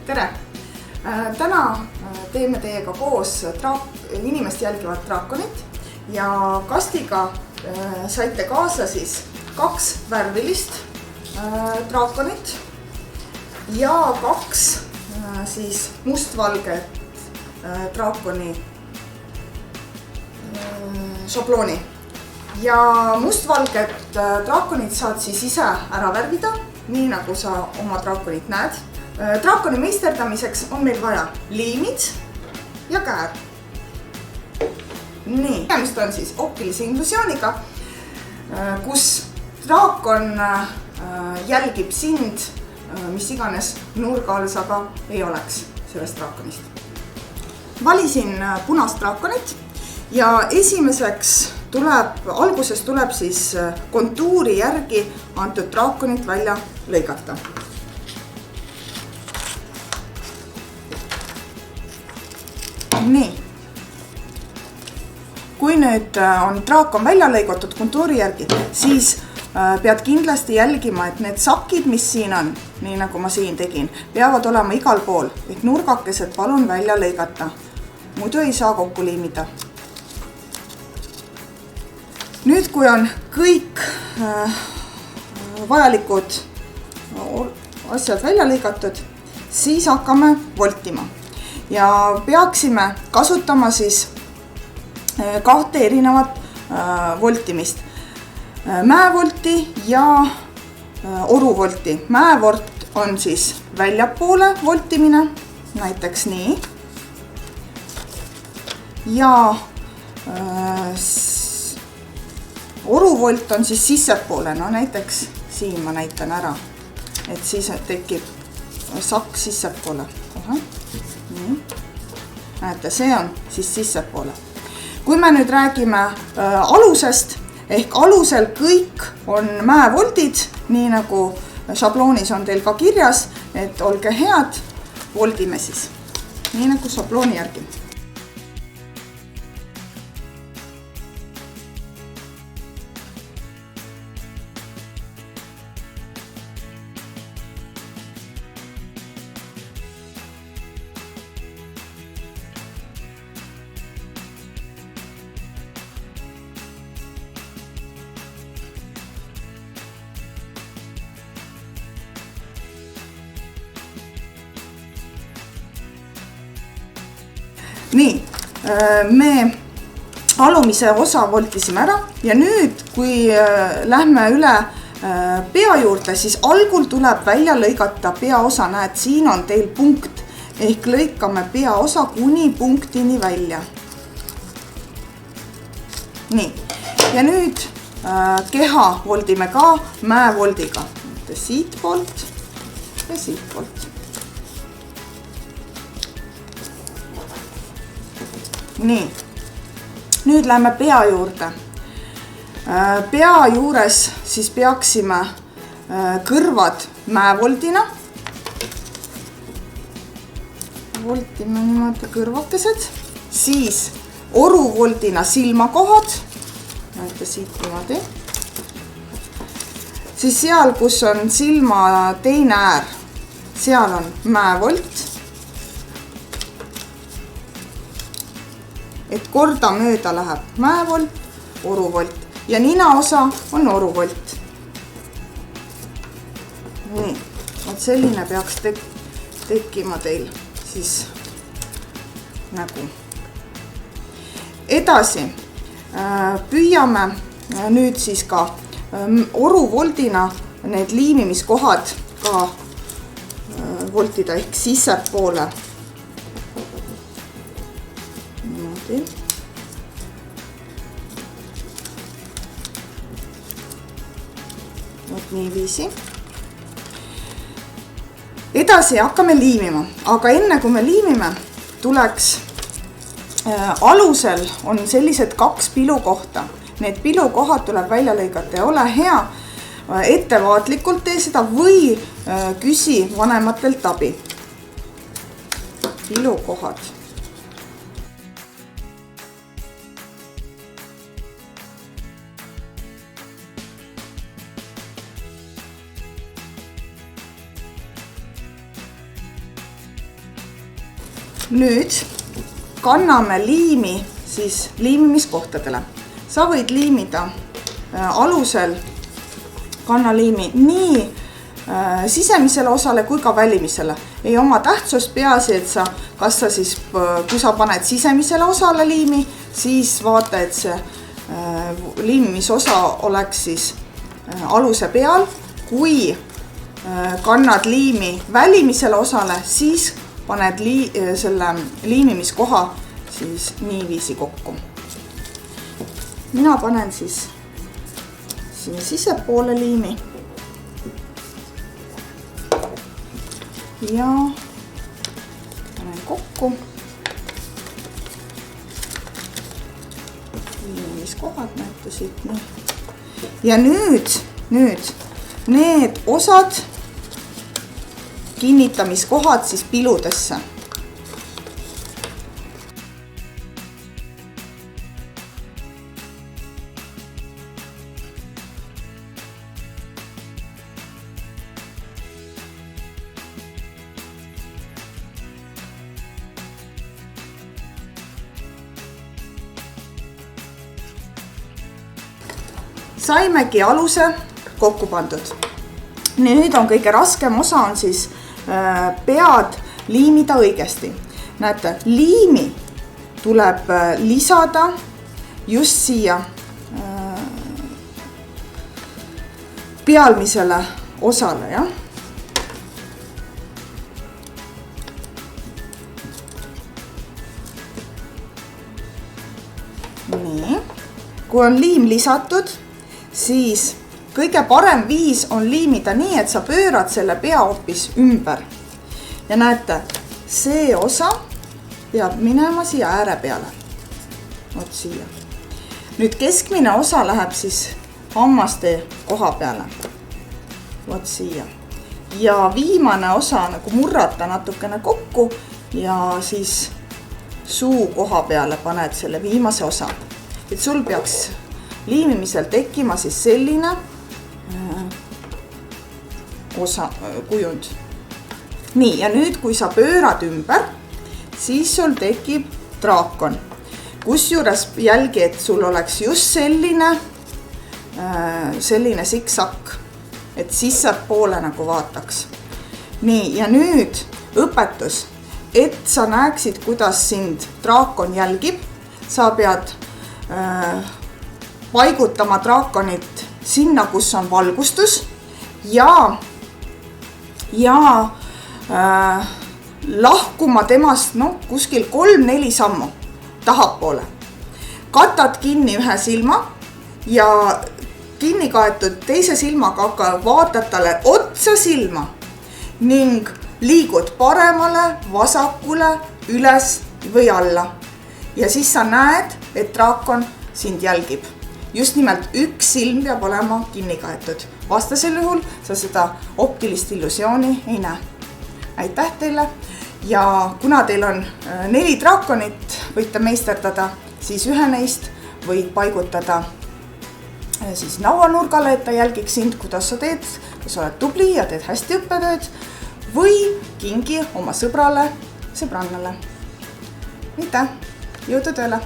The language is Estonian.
Tere! Täna teeme teiega koos inimest jälgivat draakonit ja kastiga saite kaasa siis 2 värvilist draakonit ja 2 siis mustvalget draakoni šablooni. Ja mustvalget draakonit saad siis ise ära värvida, nii nagu sa oma draakonit näed. Draakoni meisterdamiseks on meil vaja liimid ja käär. Nii, tegemist on siis optilise illusiooniga, kus draakon jälgib sind, mis iganes nurga all sa ka ei oleks sellest draakonist. Valisin punast draakonit ja alguses tuleb siis kontuuri järgi antud draakonit välja lõigata. Nii, kui nüüd on draakon välja lõigatud kontuuri järgi, siis pead kindlasti jälgima, et need sakid, mis siin on, nii nagu ma siin tegin, peavad olema igal pool, et nurgakesed palun välja lõigata. Muidu ei saa kokku liimida. Nüüd, kui on kõik vajalikud asjad välja lõigatud, siis hakkame voltima. Ja peaksime kasutama siis 2 erinevat voltimist. Mäevolti ja oruvolti. Mäevort on siis väljapoole voltimine, näiteks nii. Ja oruvolt on siis sissepoole, no näiteks siin ma näitan ära, et siis tekib sakk sissepoole. Kohe. Nii. Näete, see on siis sissepoole. Kui me nüüd räägime alusest, ehk alusel kõik on mäevoldid, nii nagu šabloonis on teil ka kirjas, et olge head, voldime siis, nii nagu šablooni järgi. Nii, me alumise osa voltisime ära ja nüüd, kui lähme üle pea juurde, siis algul tuleb välja lõigata peaosa. Näed, siin on teil punkt, ehk lõikame peaosa kuni punktini välja. Nii, ja nüüd keha voldime ka mäevoldiga. Siit poolt ja siit poolt. Nii, nüüd lähme pea juurde. Pea juures siis peaksime kõrvad mäevoldina. Voltime niimoodi kõrvakesed. Siis oruvoldina silmakohad. Näete siit niimoodi. Siis seal, kus on silma teine äär, seal on mäevolt. Et korda mööda läheb mäevolt, oruvolt ja nina osa on oruvolt. Nii, et selline peaks tekkima teil siis nägu. Edasi püüame nüüd siis ka oruvoldina need liimimiskohad ka voltida ehk sissepoole. Nii viisi. Edasi hakkame liimima, aga enne kui me liimime, tuleks alusel on sellised 2 pilukohta. Need pilukohad tuleb välja lõigata ja ole hea, ettevaatlikult tee seda või küsi vanematelt abi. Pilukohad. nüüd kanname liimi siis liimimiskohtadele. Sa võid liimida alusel kannaliimi nii sisemisele osale kui ka välimisele. Ei oma tähtsust, peaasi, et kas sa siis, kui sa paned sisemisele osale liimi, siis vaata, et see liimimisosa oleks siis aluse peal. Kui kannad liimi välimisele osale, siis paned selle liimimiskoha siis niiviisi kokku. Mina panen siis siia sisepoole liimi ja panen kokku liimimiskohad näitasid nii. Ja nüüd need osad kinnitamiskohad siis piludesse. Saimegi aluse kokku pandud. Nüüd on kõige raskem osa on siis pead liimida õigesti. Näete, liimi tuleb lisada just siia pealmisele osale, jah. Nii, kui on liim lisatud, siis kõige parem viis on liimida nii, et sa pöörad selle pea hoopis ümber. Ja näete, see osa peab minema siia ääre peale. Vot siia. Nüüd keskmine osa läheb siis hammaste koha peale. Vot siia. Ja viimane osa nagu murrata natukene kokku ja siis suu koha peale paned selle viimase osa. Et sul peaks liimimisel tekkima siis selline osa, kujund. Nii, ja nüüd kui sa pöörad ümber, siis sul tekib draakon. Kusjuures jälgi, et sul oleks just selline siksak, et sissepoole nagu vaataks. Nii, ja nüüd õpetus, et sa näeksid, kuidas sind draakon jälgib. Sa pead paigutama draakonit sinna, kus on valgustus ja lahkuma temast kuskil 3-4 sammu tahapoole. Katad kinni ühe silma ja kinni kaetud teise silmaga vaatad talle otsa silma ning liigud paremale, vasakule, üles või alla. Ja siis sa näed, et draakon sind jälgib. Just nimelt üks silm peab olema kinni kaetud. Vastasel juhul sa seda optilist illusiooni ei näe. Aitäh teile! Ja kuna teil on 4 draakonit võite meisterdada, siis ühe neist võid paigutada siis nauanurgale, et ta jälgiks sind, kuidas sa teed, kui sa oled tubli ja teed hästi õppetööd, või kingi oma sõbrale, sõbrannale. Aitäh! Jõudu tööle!